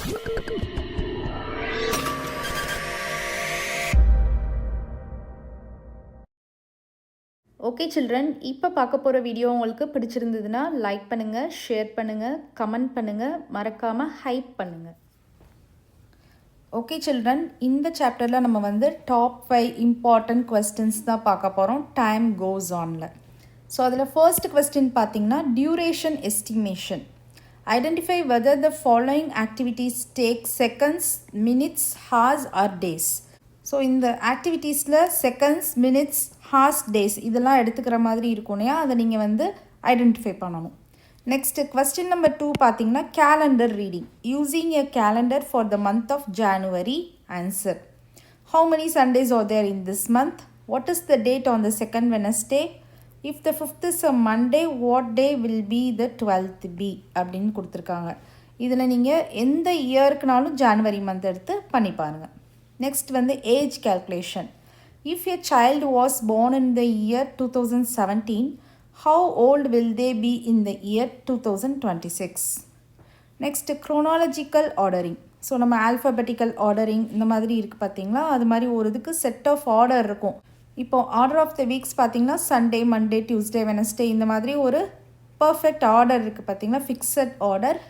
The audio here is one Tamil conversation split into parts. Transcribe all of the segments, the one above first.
ஓகே சில்ட்ரன், இப்போ பார்க்க போகிற வீடியோ உங்களுக்கு பிடிச்சிருந்ததுன்னா லைக் பண்ணுங்கள், ஷேர் பண்ணுங்கள், கமெண்ட் பண்ணுங்கள், மறக்காமல் ஹைப் பண்ணுங்கள். ஓகே சில்ட்ரன், இந்த சாப்டரில் நம்ம வந்து டாப் 5 இம்பார்ட்டன்ட் கொஸ்டின்ஸ் தான் பார்க்க போகிறோம் டைம் கோஸ் ஆனில். ஸோ அதில் ஃபர்ஸ்ட் கொஸ்டின் பார்த்தீங்கன்னா duration estimation. Identify whether the following activities take seconds, minutes, hours or days. So இந்த ஆக்டிவிட்டீஸில் செகண்ட்ஸ், மினிட்ஸ், ஹார்ஸ், டேஸ் இதெல்லாம் எடுத்துக்கிற மாதிரி இருக்கும் இல்லையா, அதை நீங்கள் வந்து ஐடென்டிஃபை பண்ணணும். நெக்ஸ்ட்டு கொஸ்டின் நம்பர் 2 பார்த்தீங்கன்னா calendar reading. Using a calendar for the month of January. Answer. How many Sundays are there in this month? What is the date on the second Wednesday? If the 5th is a Monday, what day will be the 12th be அப்படின்னு கொடுத்துருக்காங்க. இதில் நீங்கள் எந்த இயருக்குனாலும் ஜான்வரி மந்த் எடுத்து பண்ணி பாருங்கள். நெக்ஸ்ட் வந்து age calculation. If a child was born in the year 2017, how old will they be in the year 2026? Next, chronological ordering. So நம்ம ஆல்ஃபபெட்டிக்கல் ஆர்டரிங் இந்த மாதிரி இருக்குது பார்த்தீங்களா, அது மாதிரி ஒரு இதுக்கு செட் ஆஃப் ஆர்டர் இருக்கும். இப்போது ஆர்டர் ஆஃப் த வீக்ஸ் பார்த்தீங்கன்னா சண்டே, மண்டே, டியூஸ்டே, வெனஸ்டே இந்த மாதிரி ஒரு பர்ஃபெக்ட் ஆர்டர் இருக்குது பார்த்தீங்களா, ஃபிக்ஸட் ஆர்டர்.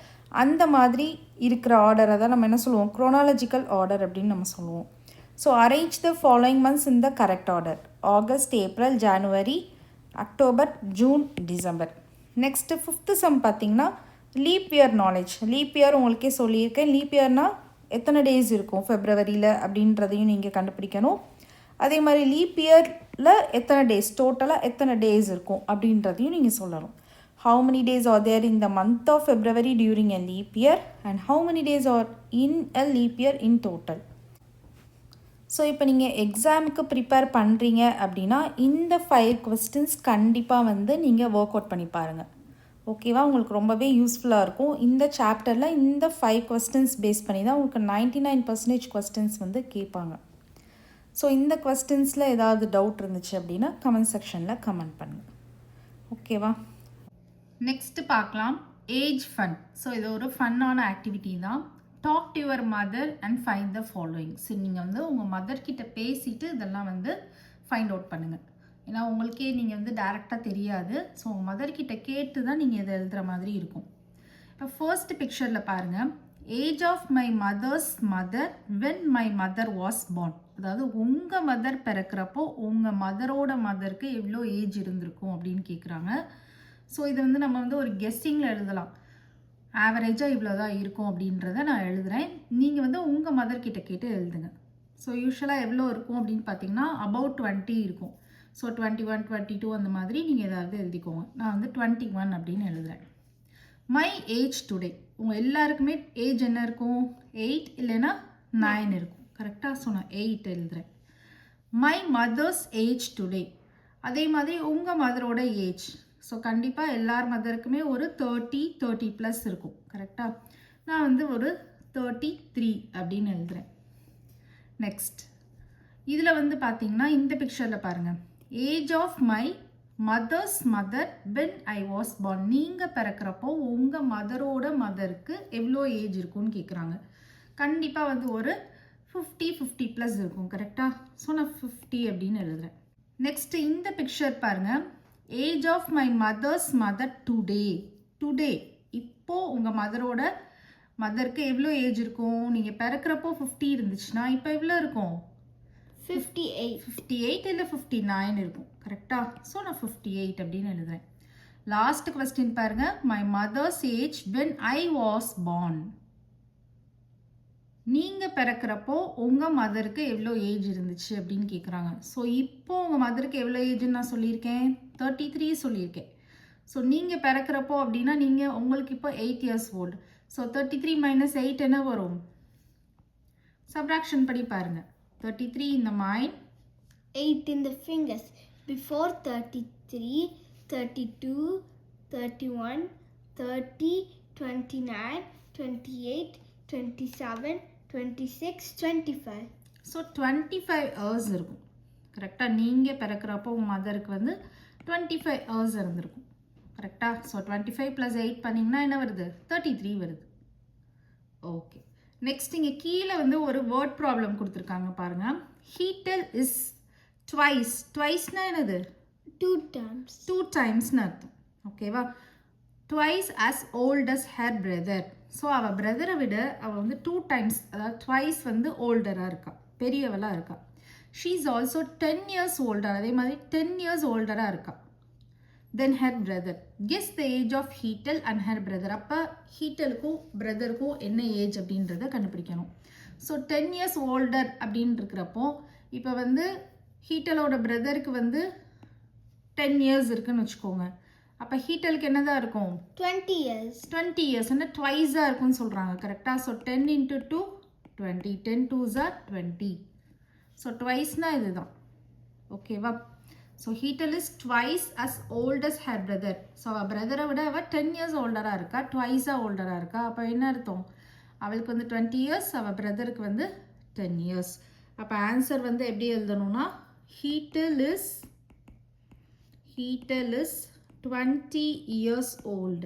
அந்த மாதிரி இருக்கிற ஆர்டரை தான் நம்ம என்ன சொல்லுவோம், chronological ஆர்டர் அப்படின்னு நம்ம சொல்லுவோம். So arrange the following months in the correct order. August, April, January, October, June, December. Next 5th sum பார்த்தீங்கன்னா leap year knowledge. Leap year உங்களுக்கே சொல்லியிருக்கேன். லீப் இயர்னால் எத்தனை டேஸ் இருக்கும் ஃபெப்ரவரியில் அப்படின்றதையும் நீங்கள் கண்டுபிடிக்கணும். அதே மாதிரி லீப் இயரில் எத்தனை டேஸ், டோட்டலாக எத்தனை டேஸ் இருக்கும் அப்படின்றதையும் நீங்கள் சொல்லணும். How many days are there in the month of February during a leap year and how many days are in a leap year in total? So இப்போ நீங்கள் எக்ஸாமுக்கு ப்ரிப்பேர் பண்ணுறீங்க அப்படின்னா இந்த 5 கொஸ்டின்ஸ் கண்டிப்பாக வந்து நீங்கள் ஒர்க் அவுட் பண்ணி பாருங்கள். ஓகேவா, உங்களுக்கு ரொம்பவே யூஸ்ஃபுல்லாக இருக்கும். இந்த சாப்டரில் இந்த 5 கொஸ்டின்ஸ் பேஸ் பண்ணி தான் உங்களுக்கு 99% கொஸ்டின்ஸ் வந்து கேட்பாங்க. ஸோ இந்த கொஸ்டின்ஸில் ஏதாவது டவுட் இருந்துச்சு அப்படின்னா கமெண்ட் செக்ஷனில் கமெண்ட் பண்ணுங்கள். ஓகேவா, நெக்ஸ்ட்டு பார்க்கலாம் ஏஜ் ஃபன். ஸோ இது ஒரு ஃபன்னான ஆக்டிவிட்டி தான். Talk to your mother and find the following. சரி, நீங்கள் வந்து உங்கள் மதர்கிட்ட பேசிட்டு இதெல்லாம் வந்து ஃபைண்ட் அவுட் பண்ணுங்கள். ஏன்னா உங்களுக்கே நீங்கள் வந்து டைரெக்டாக தெரியாது. ஸோ உங்கள் மதர்கிட்ட கேட்டு தான் நீங்கள் இதை எழுதுகிற மாதிரி இருக்கும். இப்போ ஃபர்ஸ்ட் பிக்சரில் பாருங்கள், age of my mother's mother when my mother was born. அதாவது உங்கள் மதர் பிறக்கிறப்போ உங்கள் மதரோட மதருக்கு எவ்வளோ ஏஜ் இருந்திருக்கும் அப்படின்னு கேட்குறாங்க. ஸோ இது வந்து நம்ம வந்து ஒரு கெஸ்ஸிங்கில் எழுதலாம். ஆவரேஜாக இவ்வளோ தான் இருக்கும் அப்படின்றத நான் எழுதுகிறேன். நீங்கள் வந்து உங்கள் மதர்கிட்ட கேட்டு எழுதுங்க. ஸோ யூஸ்வலாக எவ்வளோ இருக்கும் அப்படின்னு பார்த்தீங்கன்னா அபவுட் 20 இருக்கும். ஸோ 21, 22 அந்த மாதிரி நீங்கள் ஏதாவது எழுதிக்கோங்க. நான் வந்து 21 அப்படின்னு எழுதுகிறேன். My age today. உங்கள் எல்லாருக்குமே ஏஜ் என்ன இருக்கும், 8 இல்லைன்னா 9 இருக்கும். கரெக்டாக? ஸோ நான் 8 எழுதுகிறேன். My mother's age today. அதே மாதிரி உங்கள் மதரோட ஏஜ். ஸோ கண்டிப்பாக எல்லார் மதருக்குமே ஒரு 30 ப்ளஸ் இருக்கும். கரெக்டாக? நான் வந்து ஒரு 33 அப்படின்னு எழுதுகிறேன். நெக்ஸ்ட் இதில் வந்து பார்த்தீங்கன்னா இந்த பிக்சரில் பாருங்கள், age of my mother's mother when I was born. நீங்கள் பிறக்கிறப்போ உங்கள் மதரோட மதருக்கு எவ்வளோ ஏஜ் இருக்கும்னு கேட்குறாங்க. கண்டிப்பாக வந்து ஒரு 50 ப்ளஸ் இருக்கும். கரெக்டாக? ஸோ நான் 50 அப்படின்னு எழுதுகிறேன். நெக்ஸ்ட்டு இந்த பிக்சர் பாருங்கள், age of my mother's mother today. Today இப்போது உங்கள் மதரோட மதருக்கு எவ்வளோ ஏஜ் இருக்கும்? நீங்கள் பிறக்கிறப்போ 50 இருந்துச்சுன்னா இப்போ எவ்வளோ இருக்கும்? 58 இல்லை 59 இருக்கும். கரெக்டாக? ஸோ நான் 58 அப்படின்னு எழுதுகிறேன். லாஸ்ட் கொஸ்டின் பாருங்கள், my mother's age when I was born. நீங்கள் பிறக்கிறப்போ உங்கள் மதருக்கு எவ்வளோ ஏஜ் இருந்துச்சு அப்படின்னு கேட்குறாங்க. ஸோ இப்போது உங்கள் மதருக்கு எவ்வளோ ஏஜ்ன்னு நான் சொல்லியிருக்கேன், 33 சொல்லியிருக்கேன். ஸோ நீங்கள் பிறக்கிறப்போ அப்படின்னா நீங்கள் உங்களுக்கு இப்போ 8 years old. ஸோ 33 - 8 என்ன வரும்? சப்ராக்ஷன் படி பாருங்கள். 33 in the mind, 8 in the fingers. Before 33, 32, 31, 30, 29, 28, 27, 26, 25. So 25 years இருக்கும். கரெக்டாக? நீங்கள் பிறக்கிறப்போ உங்கள் மதருக்கு வந்து 25 years இருந்திருக்கும். கரெக்டாக? ஸோ 25 + 8 பண்ணிங்கன்னா என்ன வருது? 33 வருது. ஓகே, நெக்ஸ்ட் இங்கே கீழே வந்து ஒரு வேர்ட் ப்ராப்ளம் கொடுத்துருக்காங்க பாருங்கள். ஹீட்டல் இஸ் ட்வைஸ். ட்வைஸ்னா என்னது? 2 times. 2 டைம்ஸ்னு அர்த்தம். ஓகேவா? Twice as old as her brother. So அவள் பிரதரை விட அவள் வந்து 2 டைம்ஸ், அதாவது ட்வைஸ் வந்து ஓல்டராக இருக்கா, பெரியவளாக இருக்கா. She is also 10 years older. அதே மாதிரி 10 years ஓல்டராக இருக்கா then her brother. Guess the age of Hetal and her brother. அப்போ ஹீட்டலுக்கும் பிரதருக்கும் என்ன ஏஜ் அப்படின்றத கண்டுபிடிக்கணும். ஸோ 10 years ஓல்டர் அப்படின்னு இருக்கிறப்போ இப்போ வந்து ஹீட்டலோட பிரதருக்கு வந்து 10 years இருக்குன்னு வச்சுக்கோங்க. அப்போ ஹீட்டலுக்கு என்னதான் இருக்கும்? 20 years. 20 years வந்து ட்வைஸாக இருக்குன்னு சொல்கிறாங்க. கரெக்டாக? So 10 into 2 20. 10 2s are 20. So ட்வைஸ்னால் இதுதான். ஓகேவா? So Hetal is twice as old as her brother. So அவள் பிரதரை விட அவள் 10 years ஓல்டராக இருக்கா, ட்வைஸாக ஓல்டராக இருக்கா. அப்போ என்ன அர்த்தம்? அவளுக்கு வந்து 20 years, அவள் பிரதருக்கு வந்து 10 years. அப்போ ஆன்சர் வந்து எப்படி எழுதணும்னா ஹீட்டல் is 20 years old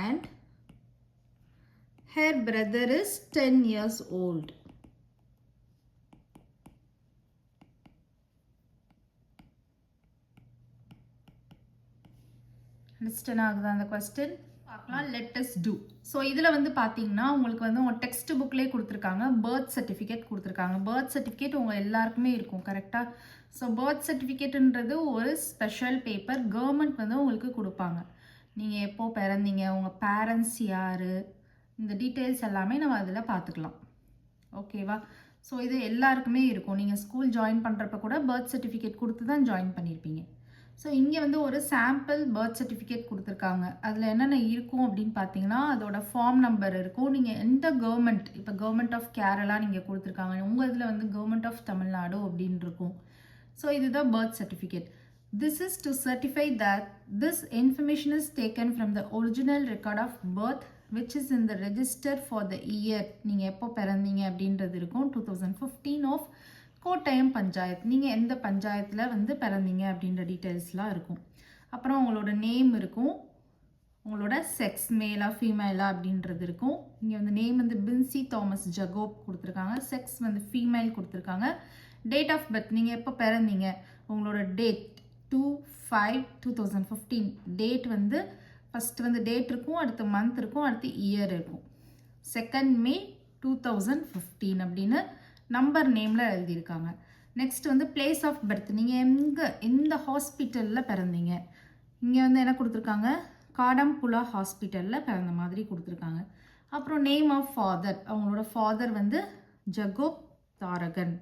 and her brother is 10 years old. Understand ஆகுதா அந்த question? பார்க்கலாம். let us do. ஸோ இதில் வந்து பார்த்தீங்கன்னா உங்களுக்கு வந்து உங்கள் டெக்ஸ்ட் புக்லேயே கொடுத்துருக்காங்க, பர்த் சர்டிஃபிகேட் கொடுத்துருக்காங்க. பர்த் சர்டிஃபிகேட் உங்கள் எல்லாருக்குமே இருக்கும். கரெக்டாக? ஸோ பர்த் சர்டிஃபிகேட்டுன்றது ஒரு ஸ்பெஷல் பேப்பர், கவர்மெண்ட் வந்து உங்களுக்கு கொடுப்பாங்க. நீங்கள் எப்போ பிறந்தீங்க, உங்கள் பேரண்ட்ஸ் யார், இந்த டீட்டெயில்ஸ் எல்லாமே நம்ம அதில் பார்த்துக்கலாம். ஓகேவா? ஸோ இது எல்லாருக்குமே இருக்கும். நீங்கள் ஸ்கூல் ஜாயின் பண்ணுறப்ப கூட பர்த் சர்டிஃபிகேட் கொடுத்து தான் ஜாயின் பண்ணியிருப்பீங்க. ஸோ இங்கே வந்து ஒரு சாம்பிள் பர்த் சர்டிஃபிகேட் கொடுத்துருக்காங்க. அதில் என்னென்ன இருக்கும் அப்படின்னு பார்த்தீங்கன்னா அதோட ஃபார்ம் நம்பர் இருக்கும். நீங்கள் எந்த கவர்மெண்ட், இப்போ கவர்மெண்ட் ஆஃப் கேரளா நீங்கள் கொடுத்துருக்காங்க, உங்கள் இதில் வந்து கவர்மெண்ட் ஆஃப் தமிழ்நாடு அப்படின்னு இருக்கும். ஸோ இதுதான் birth certificate. This is to certify that this information is taken from the original record of birth which is in the register for the year. நீங்கள் எப்போ பிறந்தீங்க அப்படின்றது இருக்கும். 2015 ஆஃப் கோட்டயம் பஞ்சாயத். நீங்கள் எந்த பஞ்சாயத்தில் வந்து பிறந்தீங்க அப்படின்ற டீட்டெயில்ஸ்லாம் இருக்கும். அப்புறம் உங்களோட நேம் இருக்கும், உங்களோட செக்ஸ் மேலா ஃபீமேலா அப்படின்றது இருக்கும். இங்கே வந்து நேம் வந்து பின்சி தாமஸ் ஜகோப் கொடுத்துருக்காங்க, செக்ஸ் வந்து ஃபீமேல் கொடுத்துருக்காங்க. டேட் ஆஃப் பர்த், நீங்கள் எப்போ பிறந்தீங்க, உங்களோட டேட் 2/5/2015. டேட் வந்து ஃபஸ்ட்டு வந்து டேட் இருக்கும், அடுத்து மந்த் இருக்கும், அடுத்து இயர் இருக்கும். 2nd May 2015 அப்படின்னு நம்பர் நேமில் எழுதியிருக்காங்க. நெக்ஸ்ட் வந்து பிளேஸ் ஆஃப் பர்த், நீங்கள் எந்த ஹாஸ்பிட்டலில் பிறந்தீங்க. இங்கே வந்து என்ன கொடுத்துருக்காங்க, காடம்புலா ஹாஸ்பிட்டலில் பிறந்த மாதிரி கொடுத்துருக்காங்க. அப்புறம் நேம் ஆஃப் ஃபாதர், அவங்களோட ஃபாதர் வந்து Jacob Tharakan.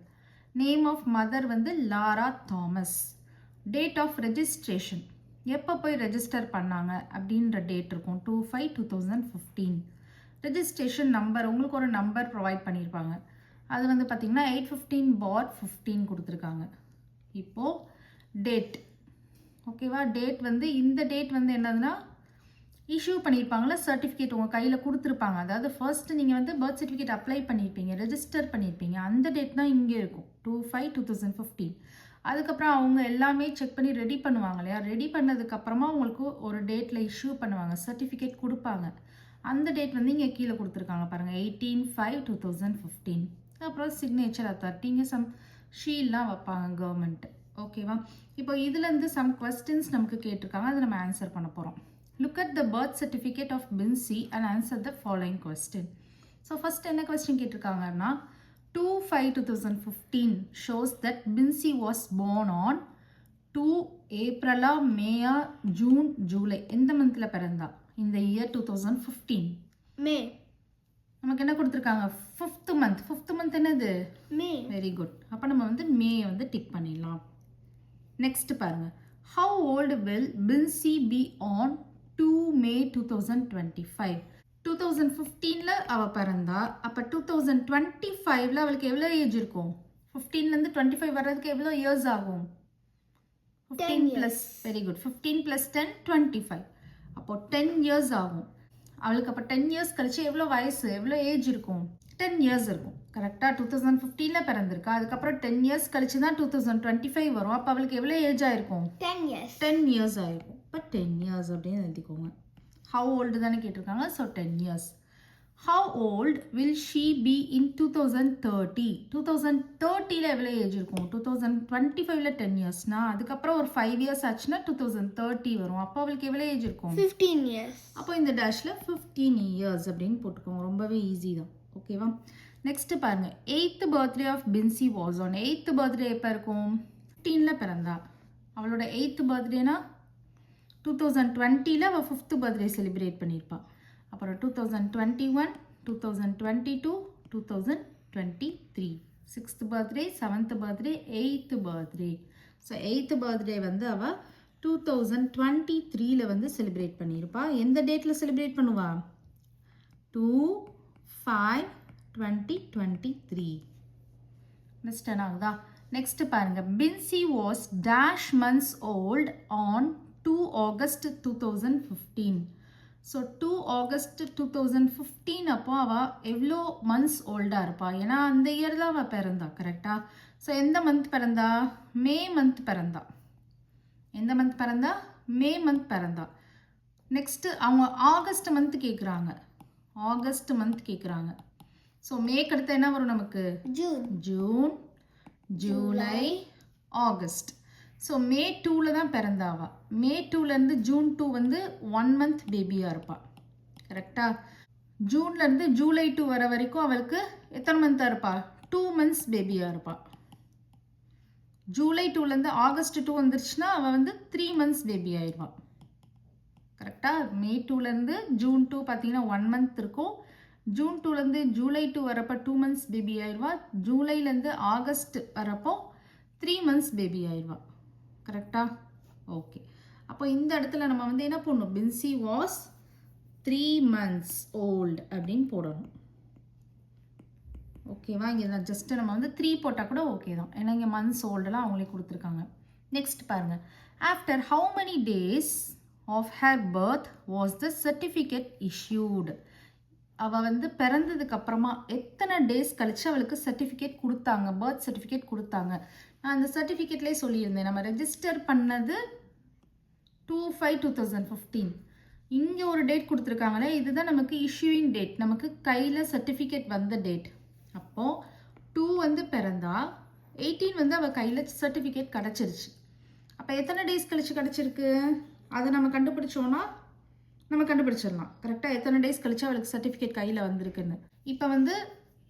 Name of mother வந்து Laura Thomas. Date of registration, எப்போ போய் ரெஜிஸ்டர் பண்ணாங்க அப்படின்ற டேட் இருக்கும், 2/5/2015. ரெஜிஸ்ட்ரேஷன் நம்பர், உங்களுக்கு ஒரு நம்பர் ப்ரொவைட் பண்ணியிருப்பாங்க. அது வந்து பார்த்திங்கன்னா 815/15 கொடுத்துருக்காங்க. இப்போது டேட், ஓகேவா? டேட் வந்து இந்த டேட் வந்து என்னதுன்னா இஷ்யூ பண்ணியிருப்பாங்களா சர்டிஃபிகேட் உங்கள் கையில் கொடுத்துருப்பாங்க. அதாவது ஃபர்ஸ்ட்டு நீங்கள் வந்து பர்த் சர்டிஃபிகேட் அப்ளை பண்ணியிருப்பீங்க, ரெஜிஸ்டர் பண்ணியிருப்பீங்க, அந்த டேட் தான் இங்கே இருக்கும், 2/5/2015. அதுக்கப்புறம் அவங்க எல்லாமே செக் பண்ணி ரெடி பண்ணுவாங்க இல்லையா? ரெடி பண்ணதுக்கப்புறமா உங்களுக்கு ஒரு டேட்டில் இஷ்யூ பண்ணுவாங்க, சர்டிஃபிகேட் கொடுப்பாங்க. அந்த டேட் வந்து இங்கே கீழே கொடுத்துருக்காங்க பாருங்கள், 18/5/2015. அப்புறம் சிக்னேச்சர் அத்தாரிட்டிங்க சம் ஷீல்லாம் வைப்பாங்க கவர்மெண்ட். ஓகேவா? இப்போ இதுலேருந்து சம் கொஸ்டின்ஸ் நமக்கு கேட்டிருக்காங்க, அதை நம்ம ஆன்சர் பண்ண போகிறோம். Look at the birth certificate of Bincy and answer the following question. So first என்ன கொஸ்டின் கேட்டிருக்காங்கன்னா 2/5/2015 shows that Binsi was born on 2 April, May, June, July. எந்த மந்தில் பிறந்தா இந்த இயர் 2015? மே. நமக்கு என்ன கொடுத்துருக்காங்க, 5th month. 5th month என்னது? மே. Very good. அப்போ நம்ம வந்து மே வந்து டிக் பண்ணிடலாம். நெக்ஸ்ட் பாருங்க, how old will Binsi be on 2 May 2025? 2015ல் அவள் பிறந்தா, அப்போ 2025ல் அவளுக்கு எவ்வளோ ஏஜ் இருக்கும்? 15லேருந்து 25 வர்றதுக்கு எவ்வளோ இயர்ஸ் ஆகும்? 15 + வெரி குட், 15 + 10 25. அப்போது 10 years ஆகும் அவளுக்கு. அப்போ 10 years கழிச்சு எவ்வளோ வயசு, எவ்வளோ ஏஜ் இருக்கும்? 10 years இருக்கும். கரெக்டாக 2015ல் பிறந்திருக்கா, அதுக்கப்புறம் 10 years கழிச்சு தான் 2025 வரும். அப்போ அவளுக்கு எவ்வளோ ஏஜ் ஆயிருக்கும்? 10 years. 10 years ஆயிருக்கும். இப்போ 10 years அப்படின்னு எழுதிக்கோங்க. ஹவு ஓல்டு தானே கேட்டிருக்காங்க, so 10 years. How old will she be in 2030? 2030ல எவ்வளோ ஏஜ் இருக்கும்? 2025ல 10 இயர்ஸ்னா அதுக்கப்புறம் ஒரு 5 இயர்ஸ் ஆச்சுன்னா 2030 வரும். அப்போ அவளுக்கு எவ்வளோ ஏஜ் இருக்கும்? 15 years. அப்போ இந்த டேஷில் 15 இயர்ஸ் அப்படின்னு போட்டுக்கோங்க. ரொம்பவே ஈஸி தான். ஓகேவா? நெக்ஸ்ட்டு பாருங்கள், 8th birthday of Bincy was on. 8th birthday எப்போ இருக்கும்? 15ல் பிறந்தா. அவளோட 8th பர்த்டேனா 2020ல் அவள் 5th பர்த்டே செலிப்ரேட் பண்ணியிருப்பாள். அப்புறம் 2021, 2022, 2023, 6th birthday, 7th birthday, 8th birthday. So 8th birthday வந்து அவள் 2023ல் வந்து செலிப்ரேட் பண்ணியிருப்பா. எந்த டேட்டில் செலிப்ரேட் பண்ணுவா? 2/5/2023. அண்டர்ஸ்டாண்ட் ஆகுதா? நெக்ஸ்ட் பாருங்க, Bincy was dash months old on 2 August 2015. So 2 August 2015 அப்போ அவள் எவ்வளோ மந்த்ஸ் ஓல்டாக இருப்பா? ஏன்னா அந்த இயர் தான் அவள் பிறந்தா. கரெக்டா? ஸோ எந்த மந்த் பிறந்தா? மே மந்த் பிறந்தா. எந்த மந்த் பிறந்தா? மே மந்த் பிறந்தா. நெக்ஸ்ட்டு அவங்க ஆகஸ்ட் மந்த் கேட்குறாங்க. ஆகஸ்ட் மந்த் கேட்குறாங்க. ஸோ மேக்கு அடுத்து என்ன வரும் நமக்கு? June, July, August. ஸோ மே 2ல் தான் பிறந்தாவா. மே 2லேருந்து ஜூன் 2 வந்து 1 month பேபியாக இருப்பாள். கரெக்டாக? ஜூன்லேருந்து ஜூலை 2 வர வரைக்கும் அவளுக்கு எத்தனை மந்த்தாக இருப்பாள்? 2 months பேபியாக இருப்பாள். ஜூலை 2லேருந்து ஆகஸ்ட் 2 வந்துருச்சுன்னா அவள் வந்து 3 months பேபி ஆயிடுவாள். கரெக்டாக? மே 2லேருந்து ஜூன் 2 பார்த்தீங்கன்னா 1 month இருக்கும். ஜூன் 2லேருந்து ஜூலை 2 வரப்போ 2 months பேபி ஆயிடுவா. ஜூலைலேருந்து ஆகஸ்ட் வரப்போ 3 months பேபி ஆயிடுவா. கரெக்டா? ஓகே. அப்போ இந்த இடத்துல நம்ம வந்து என்ன போடணும்? பின்சி வாஸ் 3 months ஓல்டு அப்படின்னு போடணும். ஓகேவா? இங்கே நான் ஜஸ்ட்டு நம்ம வந்து 3 போட்டால் கூட ஓகே தான். ஏன்னா இங்கே மந்த்ஸ் ஓல்டெல்லாம் அவங்களே கொடுத்துருக்காங்க. நெக்ஸ்ட் பாருங்கள், after how many days of her birth was the certificate issued. அவள் வந்து பிறந்ததுக்கு அப்புறமா எத்தனை டேஸ் கழிச்சு அவளுக்கு சர்டிஃபிகேட் கொடுத்தாங்க, பர்த் சர்டிஃபிகேட் கொடுத்தாங்க. நான் அந்த சர்டிஃபிகேட்லேயே சொல்லியிருந்தேன், நம்ம ரெஜிஸ்டர் பண்ணது 2/5/2015. இங்கே ஒரு டேட் கொடுத்துருக்காங்களே, இதுதான் நமக்கு இஷ்யூயிங் டேட், நமக்கு கையில் சர்டிஃபிகேட் வந்த டேட். அப்போது 2 வந்து பிறந்தா, 18 வந்து அவள் கையில் சர்டிஃபிகேட் கிடச்சிருச்சு. அப்போ எத்தனை டேஸ் கழிச்சு கிடச்சிருக்கு அதை நம்ம கண்டுபிடிச்சோன்னா நம்ம கண்டுபிடிச்சிடலாம். கரெக்டாக? எத்தனை டேஸ் கழிச்சு அவளுக்கு சர்டிஃபிகேட் கையில் வந்திருக்குன்னு. இப்போ வந்து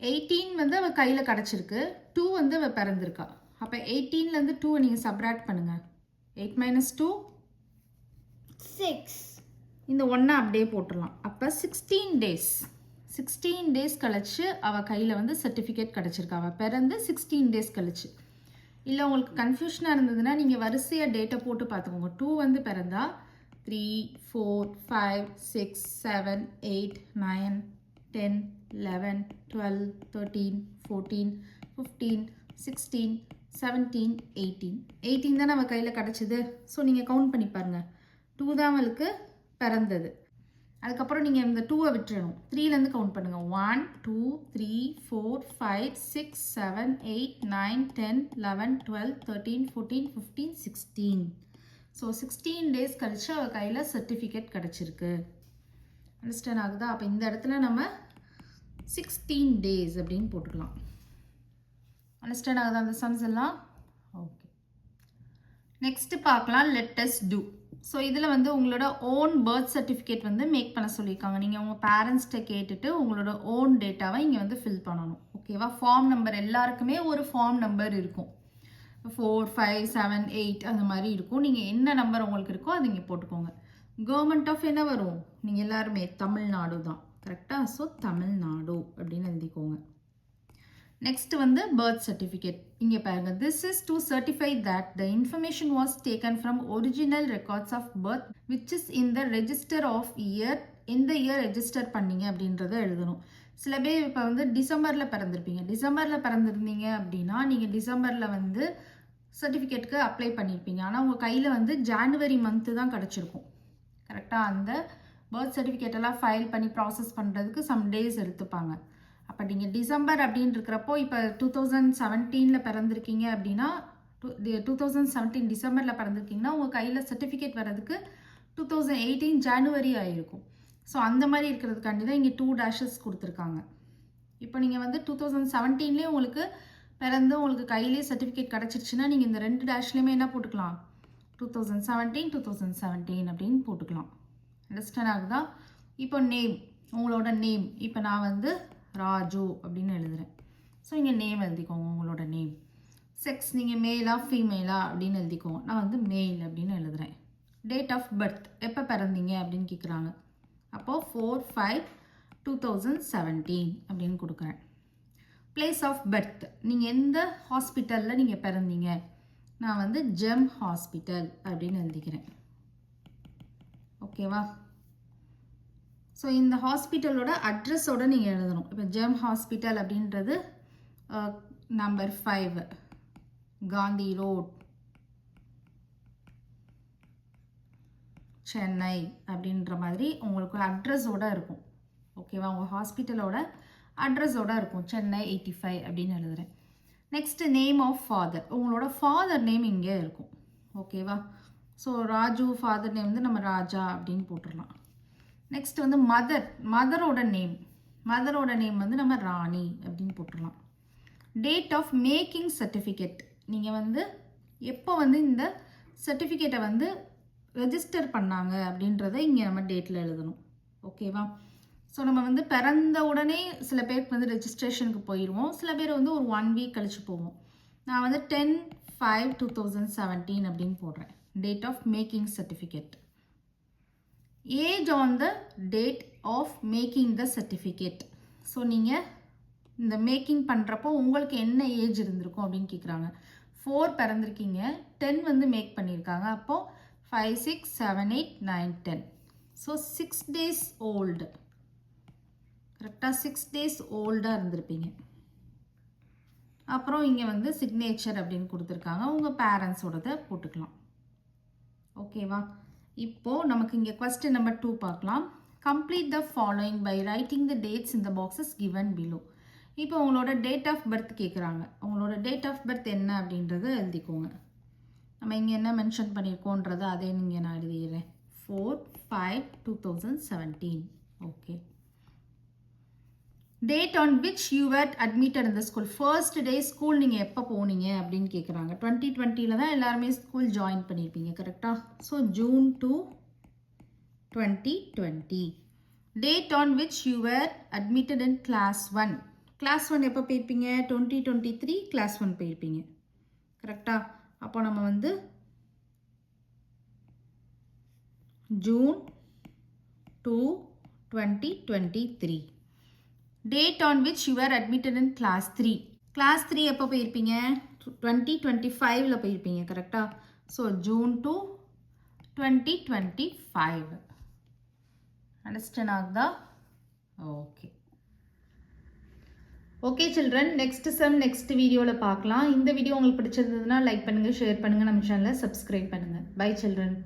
18 வந்து அவள் கையில் கிடச்சிருக்கு, 2 வந்து அவள் பிறந்திருக்கா. அப்போ 18லேருந்து 2 நீங்கள் சப்ராக்ட் பண்ணுங்கள். 8 - 2 6. இந்த 1 அப்படியே போட்டுடலாம். அப்போ 16 டேஸ் கழிச்சு அவள் கையில் வந்து சர்டிஃபிகேட் கிடச்சிருக்கா. அவள் பிறந்து 16 டேஸ் கழிச்சு. இல்லை உங்களுக்கு கன்ஃபியூஷனாக இருந்ததுன்னா நீங்கள் வரிசையாக டேட்டை போட்டு பார்த்துக்கோங்க. 2 வந்து பிறந்தா 3, 4, 5, 6, 7, 8, 9, 10, 11, 12, 13, 14, 15, 16, 17, 18 தான் நம்ம கையில் கிடச்சிது. ஸோ நீங்கள் கவுண்ட் பண்ணி பாருங்கள். 2 தான் அவளுக்கு பிறந்தது. அதுக்கப்புறம் நீங்கள் இந்த 2-ஐ விட்டுறணும். 3லேருந்து கவுண்ட் பண்ணுங்கள். 1, 2, 3, 4, 5, 6, 7, 8, 9, 10, 11, 12, 13, 14, 15, 16. ஸோ 16 டேஸ் கழிச்சு அவள் கையில் சர்டிஃபிகேட் கிடச்சிருக்கு. அண்டர்ஸ்டாண்ட் ஆகுதா? அப்போ இந்த இடத்துல நம்ம 16 டேஸ் அப்படின்னு போட்டுக்கலாம். அண்டர்ஸ்டாண்ட் ஆகுதா அந்த சம்ஸ் எல்லாம்? ஓகே. நெக்ஸ்ட்டு பார்க்கலாம், லெட் அஸ் டூ. ஸோ இதில் வந்து உங்களோட ஓன் பர்த் சர்டிஃபிகேட் வந்து மேக் பண்ண சொல்லியிருக்காங்க. நீங்கள் உங்கள் பேரண்ட்ஸ்கிட்ட கேட்டுட்டு உங்களோட ஓன் டேட்டாவை இங்கே வந்து ஃபில் பண்ணணும். ஓகேவா? ஃபார்ம் நம்பர் எல்லாருக்குமே ஒரு ஃபார்ம் நம்பர் இருக்கும். 4, 5, 7, 8 அந்த மாதிரி இருக்கும். நீங்கள் என்ன நம்பர் உங்களுக்கு இருக்கோ அது இங்கே போட்டுக்கோங்க. கவர்மெண்ட் ஆஃப் என்ன வரும்? நீங்கள் எல்லாருமே தமிழ்நாடு தான். கரெக்டாக? ஸோ தமிழ்நாடு அப்படின்னு எழுதிக்கோங்க. நெக்ஸ்ட் வந்து பர்த் சர்டிஃபிகேட். இங்கே பாருங்க, this is to certify that the information was taken from original records of birth which is in the register of year. எந்த இயர் ரெஜிஸ்டர் பண்ணீங்க அப்படின்றத எழுதணும். சில பேர் இப்போ வந்து டிசம்பரில் பிறந்திருப்பீங்க. டிசம்பரில் பிறந்திருந்தீங்க அப்படின்னா நீங்கள் டிசம்பரில் வந்து சர்டிஃபிகேட்டுக்கு அப்ளை பண்ணியிருப்பீங்க. ஆனால் உங்கள் கையில் வந்து ஜான்வரி மந்த்து தான் கிடச்சிருக்கும். கரெக்டாக? அந்த பர்த் சர்டிஃபிகேட்டெல்லாம் ஃபைல் பண்ணி ப்ராசஸ் பண்ணுறதுக்கு சம் டேஸ் எடுத்துப்பாங்க. அப்போ நீங்கள் டிசம்பர் அப்படின்னு இருக்கிறப்போ இப்போ 2017 பிறந்திருக்கீங்க அப்படின்னா 2017 டிசம்பரில் பிறந்திருக்கீங்கன்னா உங்கள் கையில் சர்டிஃபிகேட் வர்றதுக்கு 2018 ஜான்வரி ஆகிருக்கும். ஸோ அந்த மாதிரி இருக்கிறதுக்காண்டி தான் இங்கே 2 டேஷஸ் கொடுத்துருக்காங்க. இப்போ நீங்கள் வந்து 2017 உங்களுக்கு பிறந்து உங்களுக்கு கையிலே சர்டிஃபிகேட் கிடச்சிருச்சுன்னா நீங்கள் இந்த 2 டேஷ்லேயுமே என்ன போட்டுக்கலாம், 2017 அப்படின்னு போட்டுக்கலாம். அண்டர்ஸ்டாண்ட் ஆகுதா? இப்போ நேம், உங்களோட நேம், இப்போ நான் வந்து ராஜு அப்படின்னு எழுதுகிறேன். ஸோ இங்கே நேம் எழுதிக்கோங்க, உங்களோட நேம். செக்ஸ் நீங்கள் மேலா ஃபீமேலா அப்படின்னு எழுதிக்கோங்க. நான் வந்து மேல் அப்படின்னு எழுதுகிறேன். டேட் ஆஃப் பர்த், எப்போ பிறந்தீங்க அப்படின்னு கேட்குறாங்க. அப்போது 4/5/2017 அப்படின்னு கொடுக்குறேன். பிளேஸ் ஆஃப் பர்த், நீங்கள் எந்த ஹாஸ்பிட்டலில் நீங்கள் பிறந்தீங்க, நான் வந்து ஜெம் ஹாஸ்பிட்டல் அப்படின்னு எழுதிக்கிறேன். ஓகேவா? ஸோ இந்த ஹாஸ்பிட்டலோட அட்ரஸோடு நீங்கள் எழுதணும். இப்போ ஜெம் ஹாஸ்பிட்டல் அப்படின்றது நம்பர் 5 காந்தி ரோட், சென்னை அப்படின்ற மாதிரி உங்களுக்கு அட்ரஸோடு இருக்கும். ஓகேவா? உங்கள் ஹாஸ்பிட்டலோட அட்ரஸோடு இருக்கும். சென்னை 85 அப்படின்னு எழுதுகிறேன். நெக்ஸ்ட்டு நேம் ஆஃப் ஃபாதர், உங்களோட ஃபாதர் நேம் இங்கே இருக்கும். ஓகேவா? ஸோ ராஜு ஃபாதர் நேம் வந்து நம்ம ராஜா அப்படின்னு போட்டுடலாம். நெக்ஸ்ட் வந்து மதரோட நேம் வந்து நம்ம ராணி அப்படின்னு போட்டுடலாம். டேட் ஆஃப் மேக்கிங் சர்டிஃபிகேட், நீங்கள் வந்து எப்போ வந்து இந்த சர்டிஃபிகேட்டை வந்து ரெஜிஸ்டர் பண்ணாங்க அப்படின்றத இங்கே நம்ம டேட்டில் எழுதணும். ஓகேவா? ஸோ நம்ம வந்து பிறந்த உடனே சில பேருக்கு வந்து ரெஜிஸ்ட்ரேஷனுக்கு போயிடுவோம், சில பேர் வந்து ஒரு 1 வீக் கழிச்சு போவோம். நான் வந்து 10/5/2017 அப்படின்னு போடுறேன். Date of making certificate. Age on the date of making the certificate. So நீங்கள் இந்த மேக்கிங் பண்ணுறப்போ உங்களுக்கு என்ன ஏஜ் இருந்திருக்கும் அப்படின்னு கேட்குறாங்க. 4 பிறந்திருக்கீங்க, 10 வந்து மேக் பண்ணியிருக்காங்க. அப்போது 5, 6, 7, 8, 9, 10. ஸோ 6 days ஓல்டு, கரெக்டாக 6 days ஓல்டாக இருந்திருப்பீங்க. அப்புறம் இங்கே வந்து சிக்னேச்சர் அப்படின்னு கொடுத்துருக்காங்க, உங்கள் பேரண்ட்ஸோடதை போட்டுக்கலாம். ஓகேவா? இப்போது நமக்கு இங்கே கொஸ்டின் நம்பர் 2 பார்க்கலாம். Complete the following by writing the dates in the boxes given below. இப்போ உங்களோட டேட் ஆஃப் பர்த் கேட்குறாங்க. உங்களோட டேட் ஆஃப் பர்த் என்ன அப்படின்றத எழுதிக்கோங்க. நம்ம இங்கே என்ன மென்ஷன் பண்ணியிருக்கோன்றதை அதே நீங்கள் நான் எழுதிடுறேன். 4/5/2017. Okay. Date on which you were admitted இந்த ஸ்கூல். ஃபர்ஸ்ட் டே ஸ்கூல் நீங்கள் எப்போ போனீங்க அப்படின்னு கேட்குறாங்க. 2020 தான் எல்லாருமே ஸ்கூல் ஜாயின் பண்ணியிருப்பீங்க, கரெக்டாக? So June 2, 2020. Date on which you were admitted in class 1. Class 1 எப்போ போயிருப்பீங்க? 2023 கிளாஸ் 1 போயிருப்பீங்க, கரெக்டாக? அப்போ நம்ம வந்து June 2, 2023. Date on which you were admitted in class 3. Class 3 எப்போ போயிருப்பீங்க? 2025ல போயிருப்பீங்க, கரெக்டாக? So June 2, 2025. அண்டர்ஸ்டாண்ட் ஆகுதா? Okay. Okay children, next sum next வீடியோவில் பார்க்கலாம். இந்த வீடியோ உங்களுக்கு பிடிச்சிருந்ததுன்னா லைக் பண்ணுங்கள், ஷேர் பண்ணுங்கள், நம்ம சேனலை சப்ஸ்கிரைப் பண்ணுங்கள். Bye children.